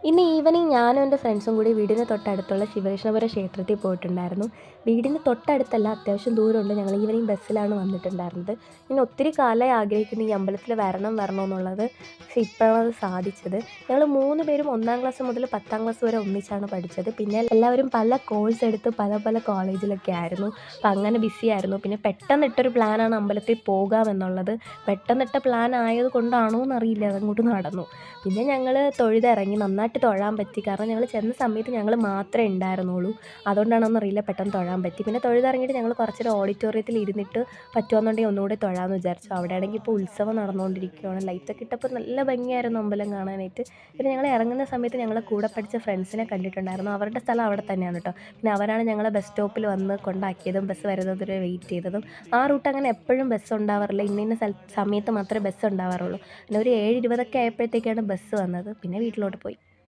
ഇന്ന് ഈവനിങ് ഞാനും എൻ്റെ ഫ്രണ്ട്സും കൂടി വീടിന് തൊട്ടടുത്തുള്ള ശിവകൃഷ്ണപുരം ക്ഷേത്രത്തിൽ പോയിട്ടുണ്ടായിരുന്നു. വീടിന് തൊട്ടടുത്തല്ല, അത്യാവശ്യം ദൂരമുണ്ട്. ഞങ്ങൾ ഈവനിങ് ബസ്സിലാണ് വന്നിട്ടുണ്ടായിരുന്നത്. ഞാൻ ഒത്തിരി കാലമായി ആഗ്രഹിക്കുന്നു ഈ അമ്പലത്തിൽ വരണമെന്നുള്ളത്. പക്ഷേ ഇപ്പോഴാണ് അത് സാധിച്ചത്. ഞങ്ങൾ 3 പേരും 1-ാം ക്ലാസ് മുതൽ 10-ാം ക്ലാസ് വരെ ഒന്നിച്ചാണ് പഠിച്ചത്. പിന്നെ എല്ലാവരും പല കോഴ്സ് എടുത്ത് പല പല കോളേജിലൊക്കെ ആയിരുന്നു. അപ്പം അങ്ങനെ ബിസി ആയിരുന്നു. പിന്നെ പെട്ടെന്നിട്ടൊരു പ്ലാനാണ് അമ്പലത്തിൽ പോകാമെന്നുള്ളത്. പെട്ടെന്നിട്ട പ്ലാൻ ആയത് കൊണ്ടാണോ എന്നറിയില്ല, അതങ്ങോട്ട് നടന്നു. പിന്നെ ഞങ്ങൾ തൊഴുതിറങ്ങി. നന്നായിട്ട് തൊഴാൻ പറ്റി. കാരണം ഞങ്ങൾ ചെന്ന സമയത്ത് ഞങ്ങൾ മാത്രമേ ഉണ്ടായിരുന്നുള്ളൂ. അതുകൊണ്ടാണോന്നറിയില്ല, പെട്ടെന്ന് തൊഴാൻ പറ്റി. പിന്നെ തൊഴുതിറങ്ങിയിട്ട് ഞങ്ങൾ കുറച്ചേരം ഓഡിറ്റോറിയത്തിൽ ഇരുന്നിട്ട് പറ്റുമെന്നുണ്ടെങ്കിൽ ഒന്നുകൂടെ തൊഴാമെന്ന് വിചാരിച്ചു. അവിടെയാണെങ്കിൽ ഇപ്പോൾ ഉത്സവം നടന്നുകൊണ്ടിരിക്കുകയാണ്. ലൈറ്റൊക്കെ ഇട്ടപ്പോൾ നല്ല ഭംഗിയായിരുന്നു അമ്പലം കാണാനായിട്ട്. പിന്നെ ഞങ്ങൾ ഇറങ്ങുന്ന സമയത്ത് ഞങ്ങളെ കൂടെ പഠിച്ച ഫ്രണ്ട്സിനെ കണ്ടിട്ടുണ്ടായിരുന്നു. അവരുടെ സ്ഥലം അവിടെ തന്നെയാണ് കേട്ടോ. പിന്നെ അവരാണ് ഞങ്ങളെ ബസ് സ്റ്റോപ്പിൽ വന്ന് കൊണ്ടാക്കിയതും ബസ് വരുന്നത് വരെ വെയിറ്റ് ചെയ്തതും. ആ റൂട്ട് അങ്ങനെ എപ്പോഴും ബസ് ഉണ്ടാവാറില്ല. ഇന്ന സമയത്ത് മാത്രമേ ബസ് ഉണ്ടാവാറുള്ളൂ. പിന്നെ ഒരു 7:20 ആയപ്പോഴത്തേക്കാണ് ബസ് വന്നത്. പിന്നെ വീട്ടിലോട്ട് പോയി.